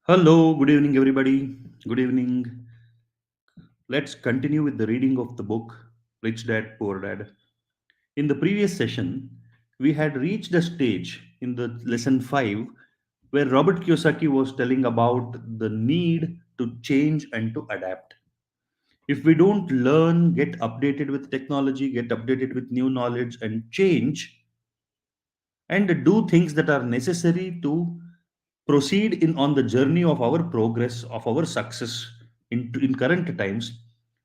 Hello, good evening, everybody. Good evening. Let's continue with the reading of the book Rich Dad Poor Dad. In the previous session, we had reached a stage in the lesson 5 where Robert Kiyosaki was telling about the need to change and to adapt. If we don't learn, get updated with technology, get updated with new knowledge, and change, and do things that are necessary to proceed in on the journey of our progress of our success in current times,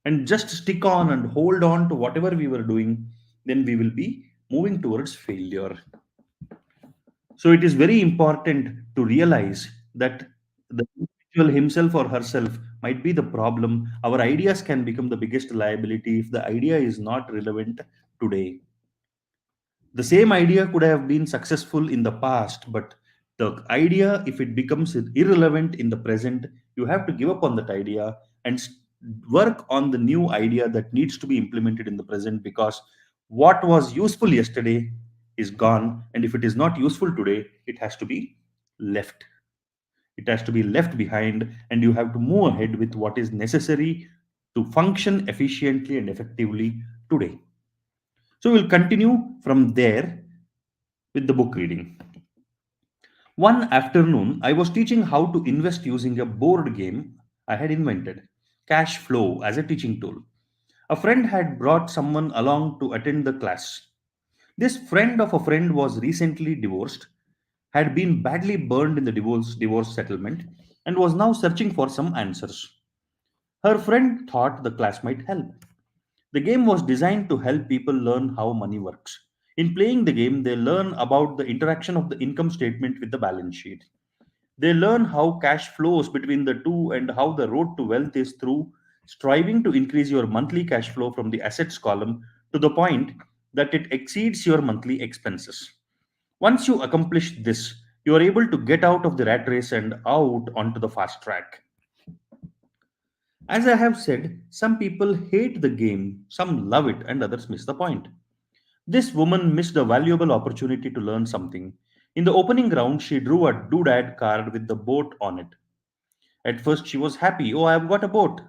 and just stick on and hold on to whatever we were doing, then we will be moving towards failure. So it is very important to realize that the individual himself or herself might be the problem. Our ideas can become the biggest liability if the idea is not relevant today. The same idea could have been successful in the past, but the idea, if it becomes irrelevant in the present, you have to give up on that idea and work on the new idea that needs to be implemented in the present, because what was useful yesterday is gone, and if it is not useful today, it has to be left. It has to be left behind, and you have to move ahead with what is necessary to function efficiently and effectively today. So we'll continue from there with the book reading. One afternoon, I was teaching how to invest using a board game I had invented, Cash Flow, as a teaching tool. A friend had brought someone along to attend the class. This friend of a friend was recently divorced, had been badly burned in the divorce settlement, and was now searching for some answers. Her friend thought the class might help. The game was designed to help people learn how money works. In playing the game, they learn about the interaction of the income statement with the balance sheet. They learn how cash flows between the two and how the road to wealth is through striving to increase your monthly cash flow from the assets column to the point that it exceeds your monthly expenses. Once you accomplish this, you are able to get out of the rat race and out onto the fast track. As I have said, some people hate the game, some love it, and others miss the point. This woman missed a valuable opportunity to learn something. In the opening round, she drew a doodad card with the boat on it. At first, she was happy. Oh, I've got a boat.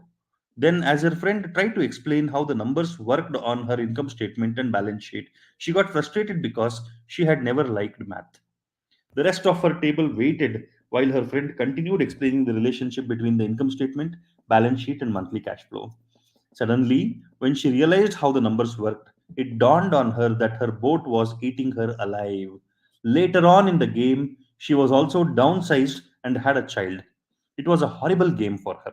Then, as her friend tried to explain how the numbers worked on her income statement and balance sheet, she got frustrated because she had never liked math. The rest of her table waited while her friend continued explaining the relationship between the income statement, balance sheet, and monthly cash flow. Suddenly, when she realized how the numbers worked, it dawned on her that her boat was eating her alive. Later on in the game, she was also downsized and had a child. It was a horrible game for her.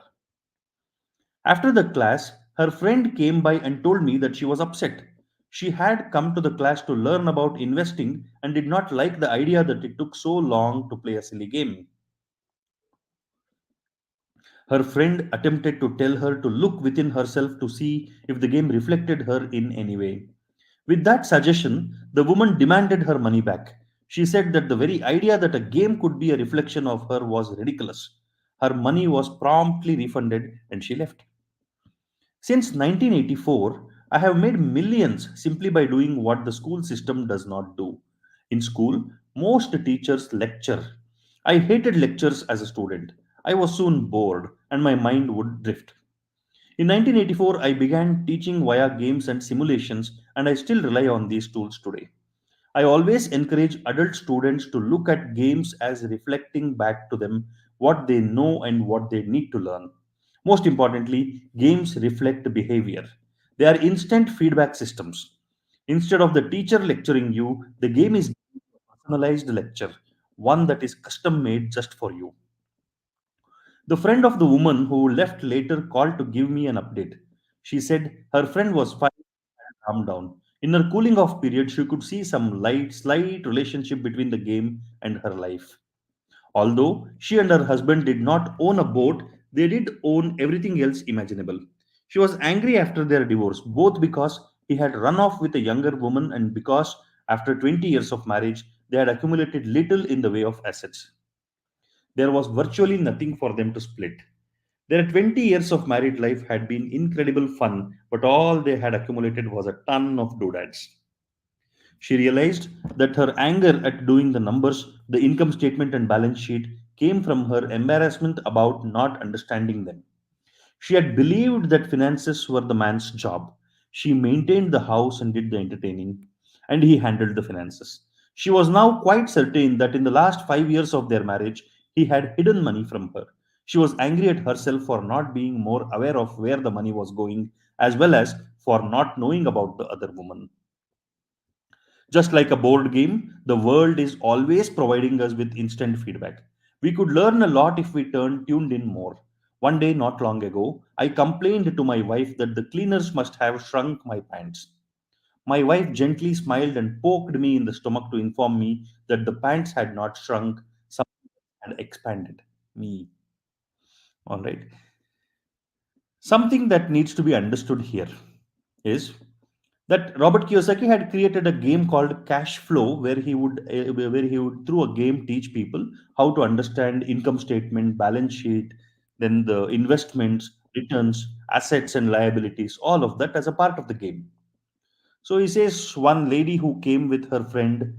After the class, her friend came by and told me that she was upset. She had come to the class to learn about investing and did not like the idea that it took so long to play a silly game. Her friend attempted to tell her to look within herself to see if the game reflected her in any way. With that suggestion, the woman demanded her money back. She said that the very idea that a game could be a reflection of her was ridiculous. Her money was promptly refunded and she left. Since 1984, I have made millions simply by doing what the school system does not do. In school, most teachers lecture. I hated lectures as a student. I was soon bored and my mind would drift. In 1984, I began teaching via games and simulations, and I still rely on these tools today. I always encourage adult students to look at games as reflecting back to them what they know and what they need to learn. Most importantly, games reflect behavior. They are instant feedback systems. Instead of the teacher lecturing you, the game is a personalized lecture, one that is custom made just for you. The friend of the woman who left later called to give me an update. She said her friend was fine and calmed down. In her cooling off period, she could see some slight relationship between the game and her life. Although she and her husband did not own a boat, they did own everything else imaginable. She was angry after their divorce, both because he had run off with a younger woman and because, after 20 years of marriage, they had accumulated little in the way of assets. There was virtually nothing for them to split. Their 20 years of married life had been incredible fun, but all they had accumulated was a ton of doodads. She realized that her anger at doing the numbers, the income statement, and balance sheet came from her embarrassment about not understanding them. She had believed that finances were the man's job. She maintained the house and did the entertaining, and he handled the finances. She was now quite certain that in the last 5 years of their marriage, he had hidden money from her. She was angry at herself for not being more aware of where the money was going, as well as for not knowing about the other woman. Just like a board game, the world is always providing us with instant feedback. We could learn a lot if we tuned in more. One day, not long ago, I complained to my wife that the cleaners must have shrunk my pants. My wife gently smiled and poked me in the stomach to inform me that the pants had not shrunk, some had expanded. Me. All right. Something that needs to be understood here is that Robert Kiyosaki had created a game called Cash Flow, where he would through a game teach people how to understand income statement, balance sheet, then the investments, returns, assets and liabilities, all of that as a part of the game. So he says one lady who came with her friend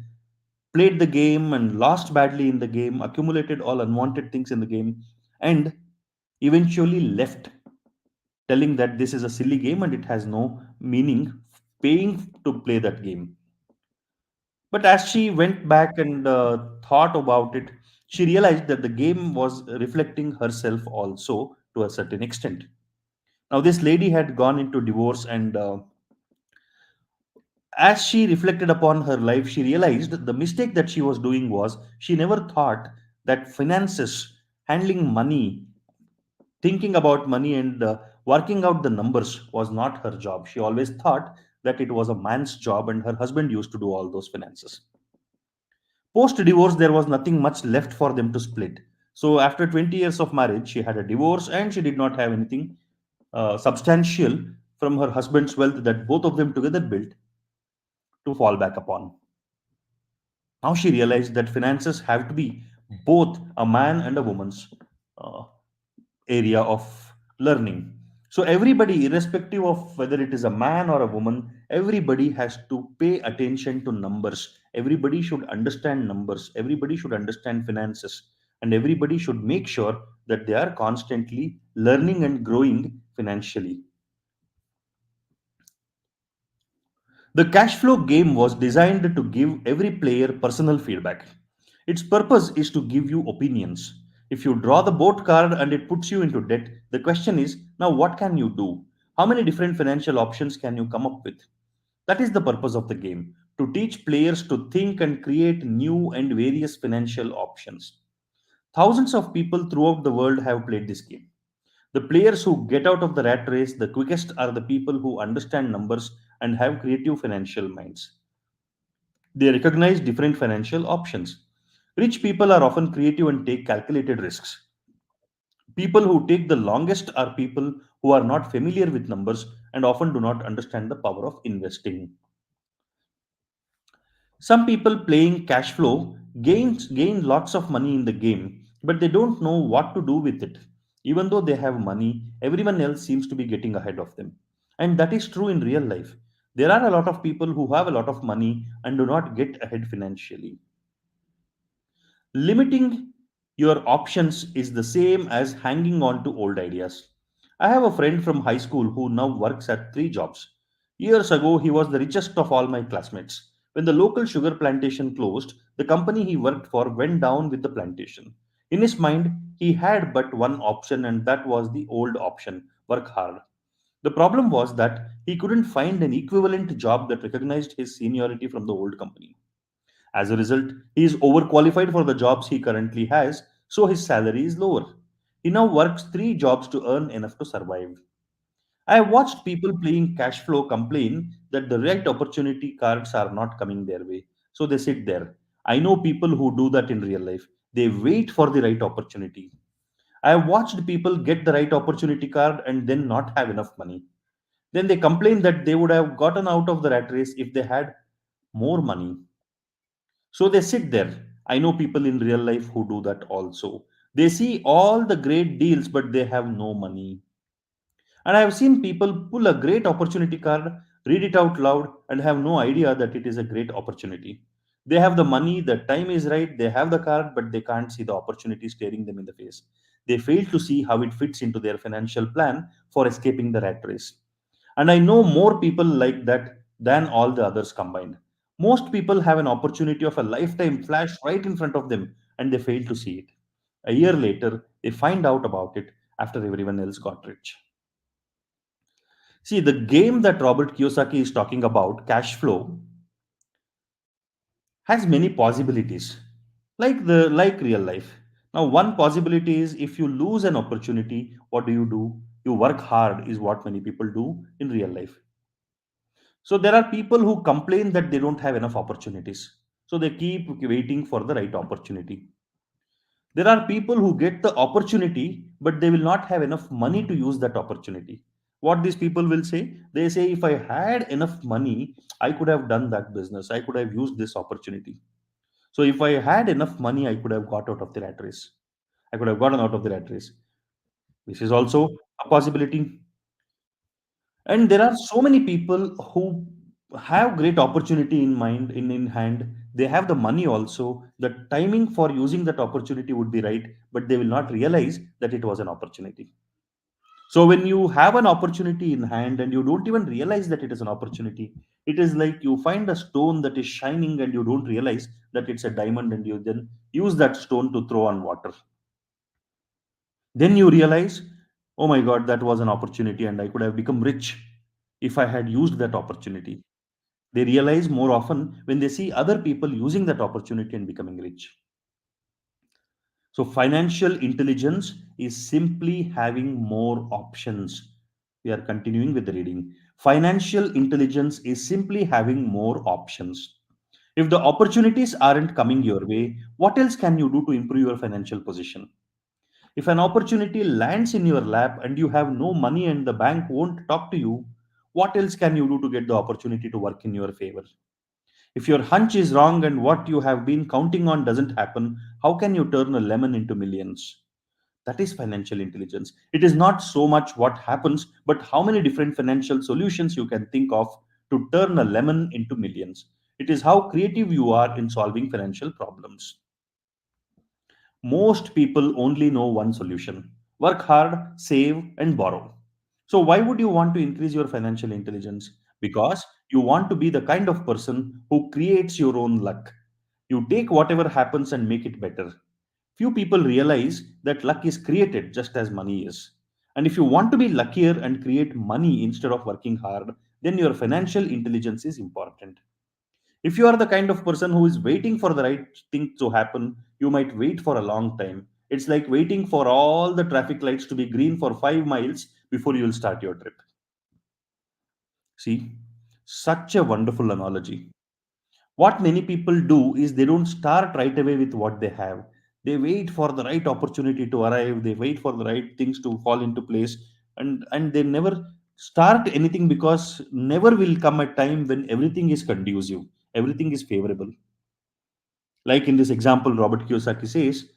played the game and lost badly in the game, accumulated all unwanted things in the game, and eventually left, telling that this is a silly game and it has no meaning paying to play that game. But as she went back and thought about it, she realized that the game was reflecting herself also to a certain extent. Now, this lady had gone into divorce, and as she reflected upon her life, she realized the mistake that she was doing was she never thought that finances, handling money, thinking about money, and working out the numbers was not her job. She always thought that it was a man's job, and her husband used to do all those finances. Post divorce, there was nothing much left for them to split. So, after 20 years of marriage, she had a divorce and she did not have anything substantial from her husband's wealth that both of them together built to fall back upon. Now she realized that finances have to be both a man and a woman's uh, area of learning. So, everybody, irrespective of whether it is a man or a woman, everybody has to pay attention to numbers. Everybody should understand numbers. Everybody should understand finances. And everybody should make sure that they are constantly learning and growing financially. The cash flow game was designed to give every player personal feedback. Its purpose is to give you opinions. If you draw the boat card and it puts you into debt, the question is now what can you do? How many different financial options can you come up with? That is the purpose of the game, to teach players to think and create new and various financial options. Thousands of people throughout the world have played this game. The players who get out of the rat race the quickest are the people who understand numbers and have creative financial minds. They recognize different financial options. Rich people are often creative and take calculated risks. People who take the longest are people who are not familiar with numbers and often do not understand the power of investing. Some people playing cash flow gain lots of money in the game, but they don't know what to do with it. Even though they have money, everyone else seems to be getting ahead of them. And that is true in real life. There are a lot of people who have a lot of money and do not get ahead financially. Limiting your options is the same as hanging on to old ideas. I have a friend from high school who now works at three jobs. Years ago, he was the richest of all my classmates. When the local sugar plantation closed, the company he worked for went down with the plantation. In his mind, he had but one option, and that was the old option: work hard. The problem was that he couldn't find an equivalent job that recognized his seniority from the old company. As a result, he is overqualified for the jobs he currently has, so his salary is lower. He now works three jobs to earn enough to survive. I have watched people playing cash flow complain that the right opportunity cards are not coming their way, so they sit there. I know people who do that in real life. They wait for the right opportunity. I have watched people get the right opportunity card and then not have enough money. Then they complain that they would have gotten out of the rat race if they had more money. So they sit there. I know people in real life who do that also. They see all the great deals, but they have no money. And I have seen people pull a great opportunity card, read it out loud, and have no idea that it is a great opportunity. They have the money, the time is right, they have the car, but they can't see the opportunity staring them in the face. They fail to see how it fits into their financial plan for escaping the rat race. And I know more people like that than all the others combined. Most people have an opportunity of a lifetime flash right in front of them and they fail to see it. A year later, they find out about it after everyone else got rich. See, the game that Robert Kiyosaki is talking about, cash flow, has many possibilities, like real life. Now, one possibility is if you lose an opportunity, what do? You work hard, is what many people do in real life. So there are people who complain that they don't have enough opportunities. So they keep waiting for the right opportunity. There are people who get the opportunity, but they will not have enough money to use that opportunity. What these people will say? They say, if I had enough money, I could have done that business. I could have used this opportunity. So if I had enough money, I could have got out of the rat race. I could have gotten out of the rat race. This is also a possibility. And there are so many people who have great opportunity in mind, in hand. They have the money also. The timing for using that opportunity would be right, but they will not realize that it was an opportunity. So when you have an opportunity in hand and you don't even realize that it is an opportunity, it is like you find a stone that is shining and you don't realize that it's a diamond, and you then use that stone to throw on water. Then you realize, oh my God, that was an opportunity and I could have become rich if I had used that opportunity. They realize more often when they see other people using that opportunity and becoming rich. So, financial intelligence is simply having more options. We are continuing with the reading. Financial intelligence is simply having more options. If the opportunities aren't coming your way, what else can you do to improve your financial position? If an opportunity lands in your lap and you have no money and the bank won't talk to you, what else can you do to get the opportunity to work in your favor? If your hunch is wrong and what you have been counting on doesn't happen, how can you turn a lemon into millions? That is financial intelligence. It is not so much what happens, but how many different financial solutions you can think of to turn a lemon into millions. It is how creative you are in solving financial problems. Most people only know one solution: work hard, save, and borrow. So, why would you want to increase your financial intelligence? Because you want to be the kind of person who creates your own luck. You take whatever happens and make it better. Few people realize that luck is created just as money is. And if you want to be luckier and create money instead of working hard, then your financial intelligence is important. If you are the kind of person who is waiting for the right thing to happen, you might wait for a long time. It's like waiting for all the traffic lights to be green for 5 miles before you will start your trip. See, such a wonderful analogy. What many people do is they don't start right away with what they have. They wait for the right opportunity to arrive, they wait for the right things to fall into place, and they never start anything because never will come a time when everything is conducive, everything is favorable. Like in this example, Robert Kiyosaki says,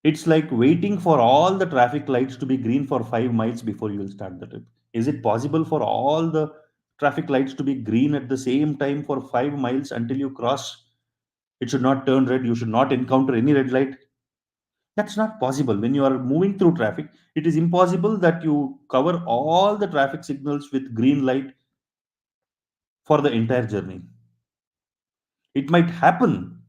it's like waiting for all the traffic lights to be green for 5 miles before you will start the trip. Is it possible for all the traffic lights to be green at the same time for 5 miles until you cross? It should not turn red. You should not encounter any red light. That's not possible. When you are moving through traffic, it is impossible that you cover all the traffic signals with green light for the entire journey. It might happen,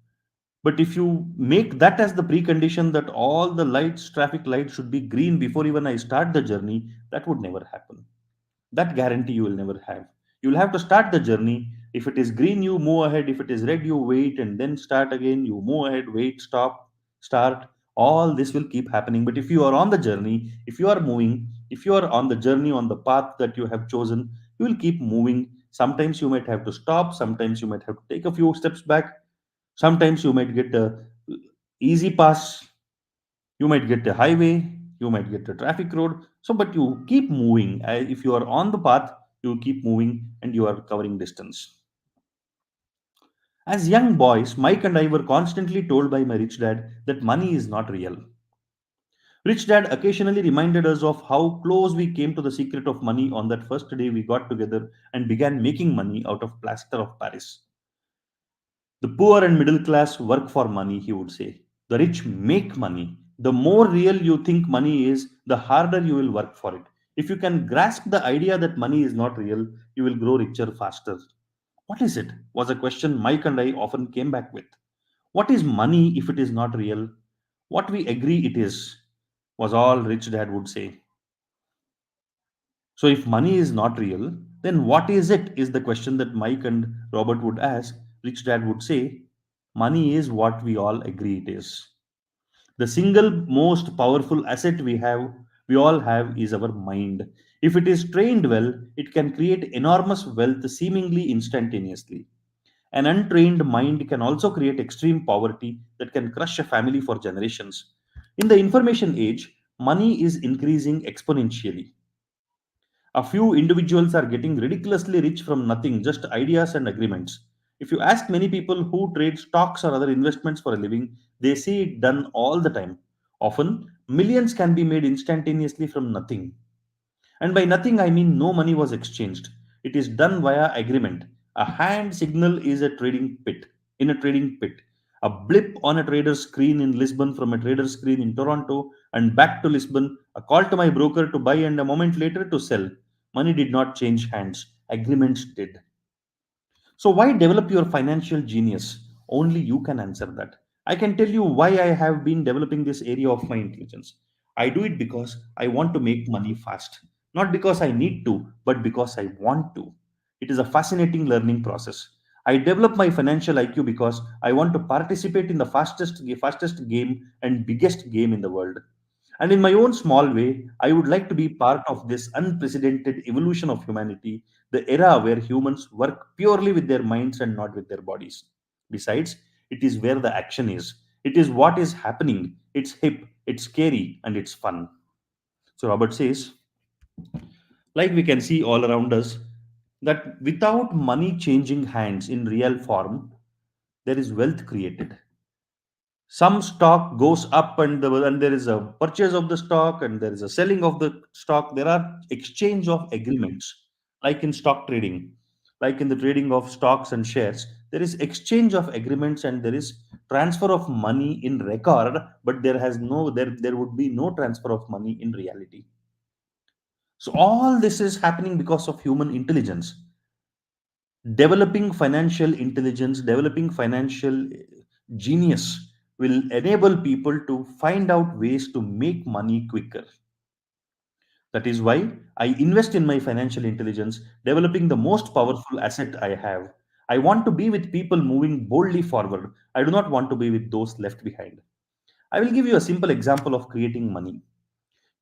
but if you make that as the precondition that all the lights, traffic lights should be green before even I start the journey, that would never happen. That guarantee you will never have. You will have to start the journey. If it is green, you move ahead. If it is red, you wait and then start again. You move ahead, wait, stop, start. All this will keep happening. But if you are on the journey, if you are moving, if you are on the journey, on the path that you have chosen, you will keep moving. Sometimes you might have to stop. Sometimes you might have to take a few steps back. Sometimes you might get a easy pass, you might get a highway, you might get a traffic road. So but you keep moving. If you are on the path, you keep moving and you are covering distance. As young boys, Mike and I were constantly told by my rich dad that money is not real. Rich dad occasionally reminded us of how close we came to the secret of money on that first day we got together and began making money out of plaster of Paris. The poor and middle class work for money, he would say. The rich make money. The more real you think money is, the harder you will work for it. If you can grasp the idea that money is not real, you will grow richer faster. What is it? Was a question Mike and I often came back with. What is money if it is not real? What we agree it is, was all Rich Dad would say. So, if money is not real, then what is it? Is the question that Mike and Robert would ask. Rich Dad would say, money is what we all agree it is. The single most powerful asset we all have, is our mind. If it is trained well, it can create enormous wealth seemingly instantaneously. An untrained mind can also create extreme poverty that can crush a family for generations. In the information age, money is increasing exponentially. A few individuals are getting ridiculously rich from nothing, just ideas and agreements. If you ask many people who trade stocks or other investments for a living, they see it done all the time. Often, millions can be made instantaneously from nothing. And by nothing, I mean no money was exchanged. It is done via agreement. A hand signal is a trading pit. In a trading pit, a blip on a trader's screen in Lisbon from a trader's screen in Toronto and back to Lisbon, a call to my broker to buy and a moment later to sell. Money did not change hands. Agreements did. So, why develop your financial genius? Only you can answer that. I can tell you why I have been developing this area of my intelligence. I do it because I want to make money fast. Not because I need to, but because I want to. It is a fascinating learning process. I develop my financial IQ because I want to participate in the fastest game and biggest game in the world. And in my own small way, I would like to be part of this unprecedented evolution of humanity, the era where humans work purely with their minds and not with their bodies. Besides, it is where the action is. It is what is happening. It's hip, it's scary, and it's fun. So, Robert says, like we can see all around us, that without money changing hands in real form, there is wealth created. Some stock goes up and there is a purchase of the stock and there is a selling of the stock. There are exchange of agreements, like in stock trading, like in the trading of stocks and shares. There is exchange of agreements and there is transfer of money in record, but there would be no transfer of money in reality. So all this is happening because of human intelligence. Developing financial intelligence, developing financial genius will enable people to find out ways to make money quicker. That is why I invest in my financial intelligence, developing the most powerful asset I have. I want to be with people moving boldly forward. I do not want to be with those left behind. I will give you a simple example of creating money.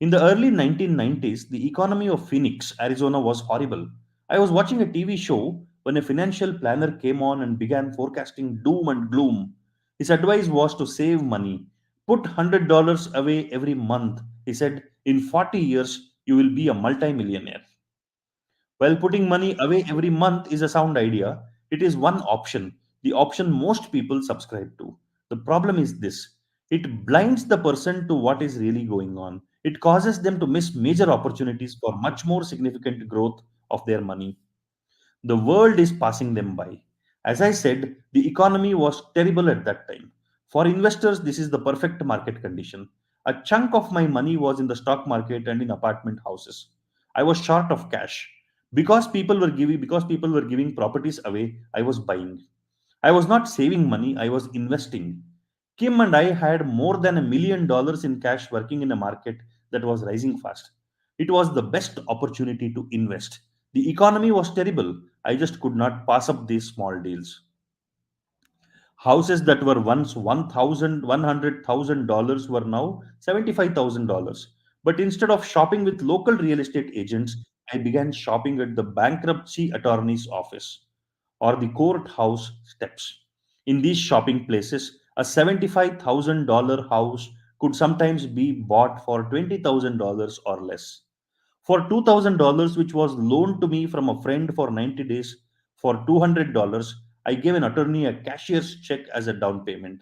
In the early 1990s, the economy of Phoenix, Arizona was horrible. I was watching a TV show when a financial planner came on and began forecasting doom and gloom. His advice was to save money. Put $100 away every month. He said, in 40 years, you will be a multimillionaire. While putting money away every month is a sound idea, it is one option, the option most people subscribe to. The problem is this: it blinds the person to what is really going on. It causes them to miss major opportunities for much more significant growth of their money. The world is passing them by. As I said, the economy was terrible at that time. For investors, this is the perfect market condition. A chunk of my money was in the stock market and in apartment houses. I was short of cash. Because people were giving properties away, I was buying. I was not saving money, I was investing. Kim and I had more than $1 million in cash working in a market that was rising fast. It was the best opportunity to invest. The economy was terrible. I just could not pass up these small deals. Houses that were once $100,000 were now $75,000. But instead of shopping with local real estate agents, I began shopping at the bankruptcy attorney's office or the courthouse steps. In these shopping places, a $75,000 house could sometimes be bought for $20,000 or less. For $2,000, which was loaned to me from a friend for 90 days, for $200, I gave an attorney a cashier's check as a down payment.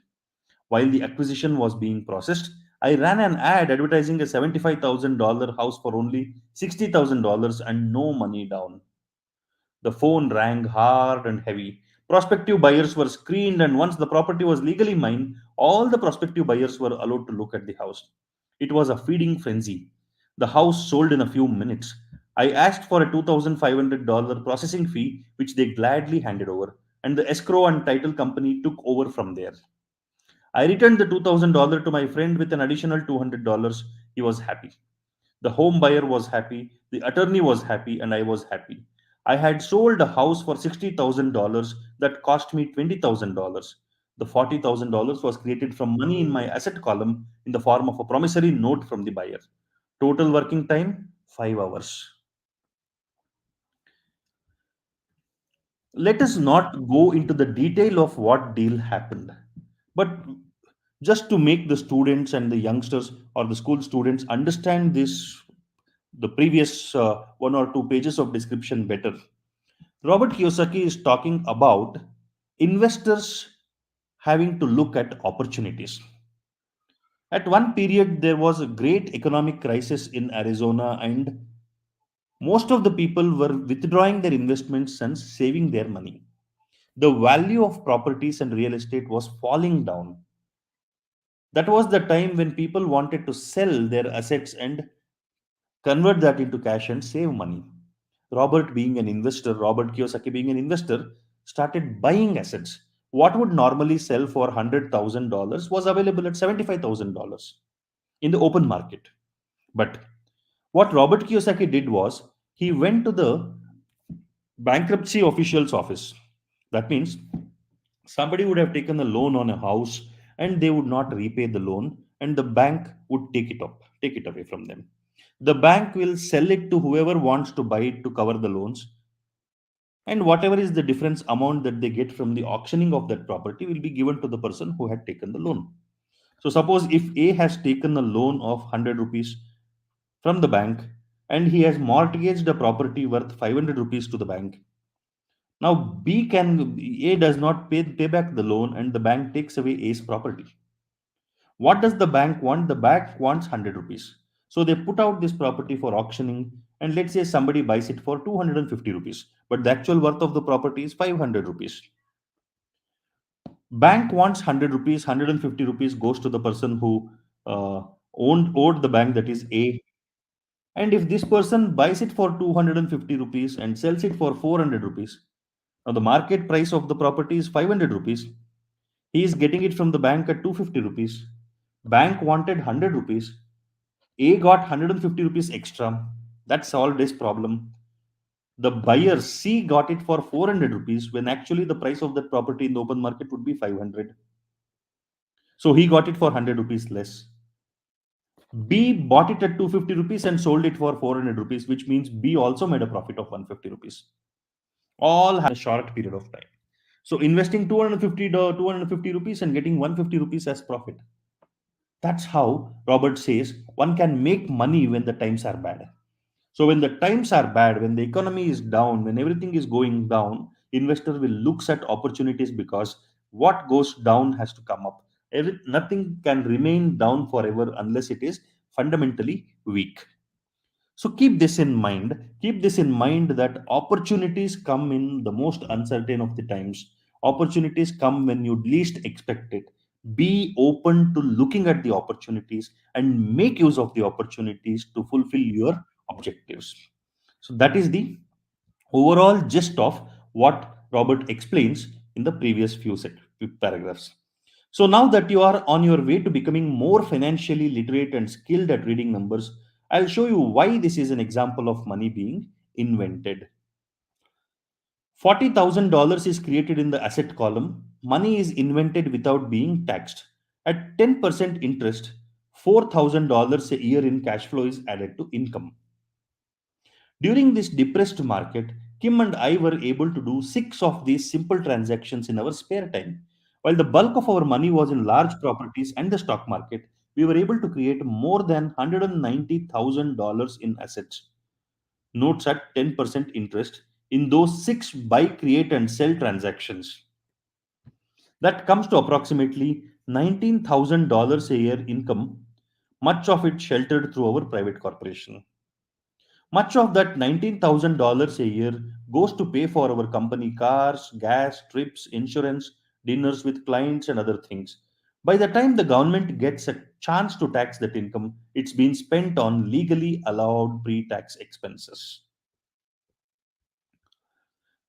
While the acquisition was being processed, I ran an ad advertising a $75,000 house for only $60,000 and no money down. The phone rang hard and heavy. Prospective buyers were screened, and once the property was legally mine, all the prospective buyers were allowed to look at the house. It was a feeding frenzy. The house sold in a few minutes. I asked for a $2,500 processing fee, which they gladly handed over, and the escrow and title company took over from there. I returned the $2,000 to my friend with an additional $200. He was happy. The home buyer was happy, the attorney was happy, and I was happy. I had sold a house for $60,000 that cost me $20,000. The $40,000 was created from money in my asset column in the form of a promissory note from the buyer. Total working time 5 hours. Let us not go into the detail of what deal happened, but just to make the students and the youngsters or the school students understand this, the previous one or two pages of description better. Robert Kiyosaki is talking about investors having to look at opportunities. At one period, there was a great economic crisis in Arizona, and most of the people were withdrawing their investments and saving their money. The value of properties and real estate was falling down. That was the time when people wanted to sell their assets and convert that into cash and save money. Robert Kiyosaki being an investor, started buying assets. What would normally sell for $100,000 was available at $75,000 in the open market. But what Robert Kiyosaki did was he went to the bankruptcy official's office. That means somebody would have taken a loan on a house and they would not repay the loan, and the bank would take it away from them. The bank will sell it to whoever wants to buy it to cover the loans, and whatever is the difference amount that they get from the auctioning of that property will be given to the person who had taken the loan. So suppose if A has taken a loan of 100 rupees from the bank and he has mortgaged a property worth 500 rupees to the bank. Now A does not pay back the loan, and the bank takes away A's property. What does the bank want? The bank wants 100 rupees. So they put out this property for auctioning, and let's say somebody buys it for 250 rupees, but the actual worth of the property is 500 rupees. Bank wants 100 rupees, 150 rupees goes to the person who owed the bank, that is A. And if this person buys it for 250 rupees and sells it for 400 rupees, now the market price of the property is 500 rupees. He is getting it from the bank at 250 rupees. Bank wanted 100 rupees. A got 150 rupees extra. That solved his problem. The buyer C got it for 400 rupees when actually the price of that property in the open market would be 500. So he got it for 100 rupees less. B bought it at 250 rupees and sold it for 400 rupees, which means B also made a profit of 150 rupees. All had a short period of time. So investing 250 rupees and getting 150 rupees as profit. That's how Robert says one can make money when the times are bad. So when the times are bad, when the economy is down, when everything is going down, investor will looks at opportunities, because what goes down has to come up. Nothing can remain down forever unless it is fundamentally weak. So keep this in mind. Keep this in mind that opportunities come in the most uncertain of the times. Opportunities come when you least expect it. Be open to looking at the opportunities and make use of the opportunities to fulfill your objectives. So that is the overall gist of what Robert explains in the previous few paragraphs. So now that you are on your way to becoming more financially literate and skilled at reading numbers, I'll show you why this is an example of money being invented. $40,000 is created in the asset column. Money is invented without being taxed. At 10% interest, $4,000 a year in cash flow is added to income. During this depressed market, Kim and I were able to do 6 of these simple transactions in our spare time. While the bulk of our money was in large properties and the stock market, we were able to create more than $190,000 in assets, notes at 10% interest, in those 6 buy, create, and sell transactions. That comes to approximately $19,000 a year income, much of it sheltered through our private corporation. Much of that $19,000 a year goes to pay for our company cars, gas, trips, insurance, dinners with clients, and other things. By the time the government gets a chance to tax that income, it's been spent on legally allowed pre tax expenses.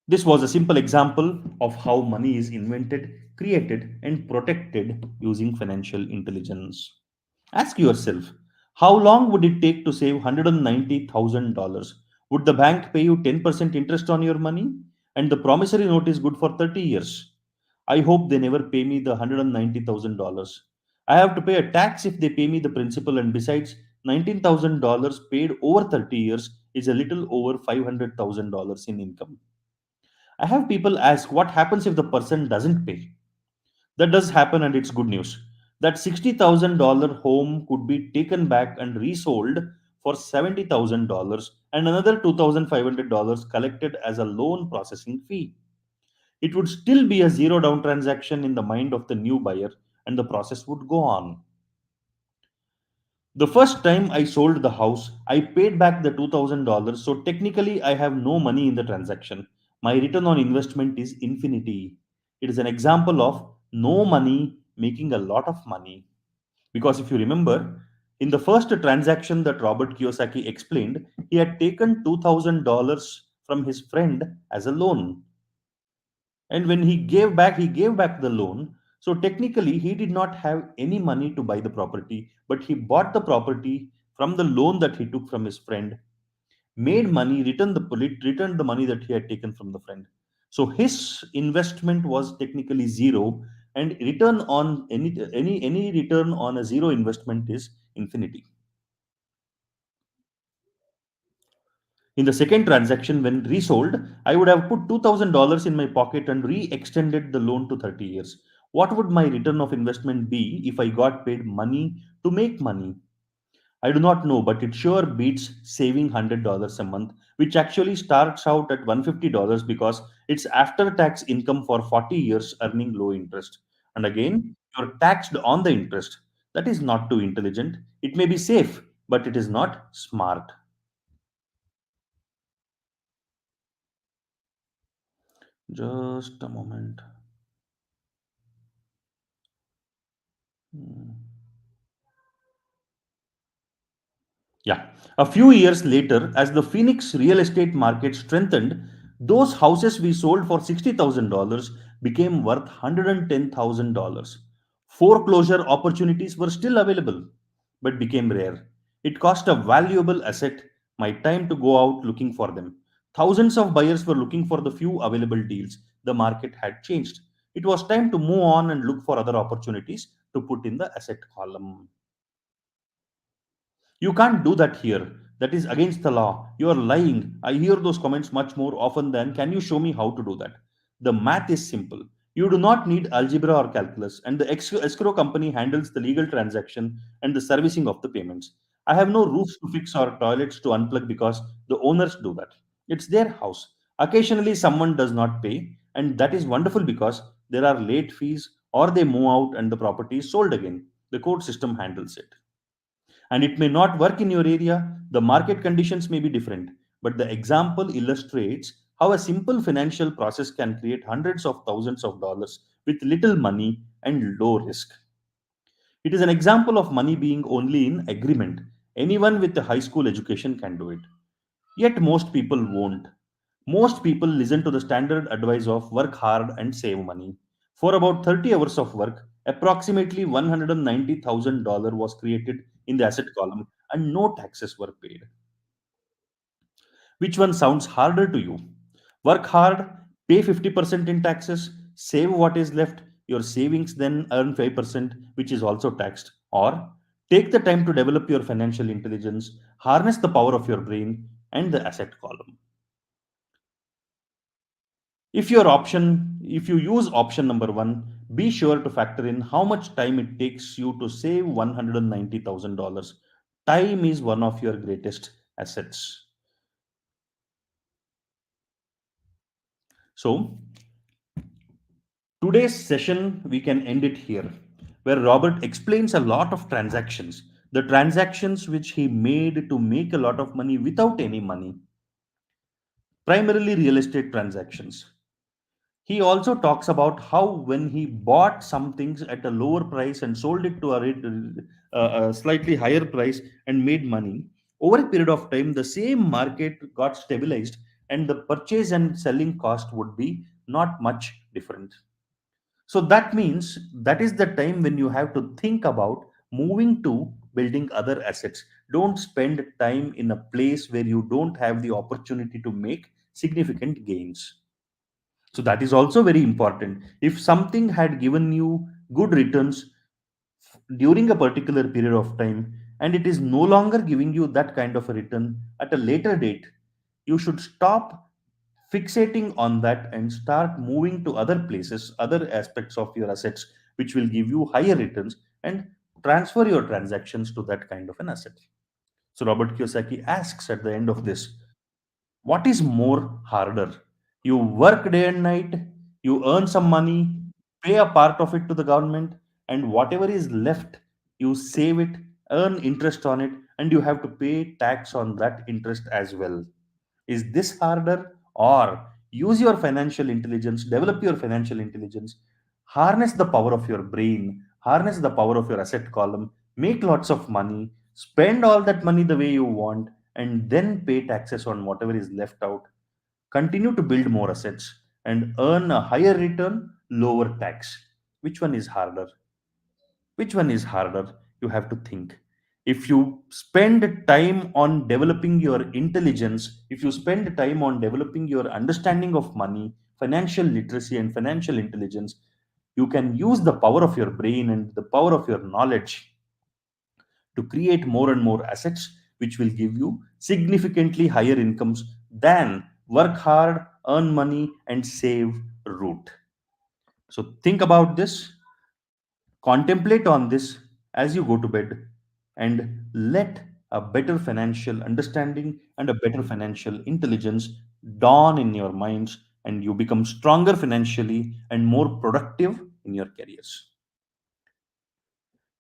This was a simple example of how money is invented, created, and protected using financial intelligence. Ask yourself, how long would it take to save $190,000? Would the bank pay you 10% interest on your money? And the promissory note is good for 30 years. I hope they never pay me the $190,000. I have to pay a tax if they pay me the principal, and besides, $19,000 paid over 30 years is a little over $500,000 in income. I have people ask what happens if the person doesn't pay. That does happen, and it's good news. That $60,000 home could be taken back and resold for $70,000 and another $2,500 collected as a loan processing fee. It would still be a zero down transaction in the mind of the new buyer, and the process would go on. The first time I sold the house, I paid back the $2,000, so technically I have no money in the transaction. My return on investment is infinity. It is an example of no money making a lot of money. Because if you remember, in the first transaction that Robert Kiyosaki explained, he had taken $2,000 from his friend as a loan. And when he gave back the loan. So technically, he did not have any money to buy the property, but he bought the property from the loan that he took from his friend, made money, returned the money that he had taken from the friend. So his investment was technically zero, and return on any return on a zero investment is infinity. In the second transaction, when resold, I would have put $2,000 in my pocket and re extended the loan to 30 years. What would my return of investment be if I got paid money to make money? I do not know, but it sure beats saving $100 a month, which actually starts out at $150 because it's after tax income for 40 years earning low interest. And again, you're taxed on the interest. That is not too intelligent. It may be safe, but it is not smart. Just a moment. Hmm. Yeah. A few years later, as the Phoenix real estate market strengthened, those houses we sold for $60,000 became worth $110,000. Foreclosure opportunities were still available, but became rare. It cost a valuable asset, my time to go out looking for them. Thousands of buyers were looking for the few available deals. The market had changed. It was time to move on and look for other opportunities to put in the asset column. You can't do that here. That is against the law. You are lying. I hear those comments much more often than can you show me how to do that? The math is simple. You do not need algebra or calculus, and the escrow company handles the legal transaction and the servicing of the payments. I have no roofs to fix or toilets to unplug because the owners do that. It's their house. Occasionally, someone does not pay, and that is wonderful because there are late fees or they move out and the property is sold again. The court system handles it, and it may not work in your area. The market conditions may be different, but the example illustrates how a simple financial process can create hundreds of thousands of dollars with little money and low risk. It is an example of money being only in agreement. Anyone with a high school education can do it, yet most people won't. Most people listen to the standard advice of work hard and save money. For about 30 hours of work, approximately $190,000 was created in the asset column and no taxes were paid. Which one sounds harder to you? Work hard, pay 50% in taxes, save what is left, your savings then earn 5%, which is also taxed. Or take the time to develop your financial intelligence, harness the power of your brain and the asset column. If you use option number one, be sure to factor in how much time it takes you to save $190,000. Time is one of your greatest assets. So, today's session, we can end it here, where Robert explains a lot of transactions. the transactions which he made to make a lot of money without any money, primarily real estate transactions. He also talks about how when he bought some things at a lower price and sold it to a slightly higher price and made money, over a period of time, the same market got stabilized and the purchase and selling cost would be not much different. So that means that is the time when you have to think about moving to building other assets. Don't spend time in a place where you don't have the opportunity to make significant gains. So that is also very important. If something had given you good returns during a particular period of time and it is no longer giving you that kind of a return at a later date, you should stop fixating on that and start moving to other places, other aspects of your assets, which will give you higher returns, and transfer your transactions to that kind of an asset. So Robert Kiyosaki asks at the end of this, what is more harder? You work day and night, you earn some money, pay a part of it to the government, and whatever is left, you save it, earn interest on it, and you have to pay tax on that interest as well. Is this harder? Or use your financial intelligence, develop your financial intelligence, harness the power of your brain, harness the power of your asset column, make lots of money, spend all that money the way you want, and then pay taxes on whatever is left out. Continue to build more assets and earn a higher return, lower tax. Which one is harder? Which one is harder? You have to think. If you spend time on developing your intelligence, if you spend time on developing your understanding of money, financial literacy and financial intelligence, you can use the power of your brain and the power of your knowledge to create more and more assets which will give you significantly higher incomes than work hard, earn money and save route. So think about this. Contemplate on this as you go to bed and let a better financial understanding and a better financial intelligence dawn in your minds, and you become stronger financially and more productive in your careers.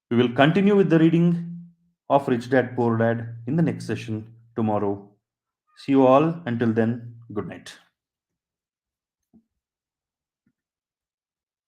We will continue with the reading of Rich Dad Poor Dad in the next session tomorrow. See you all. Until then, good night.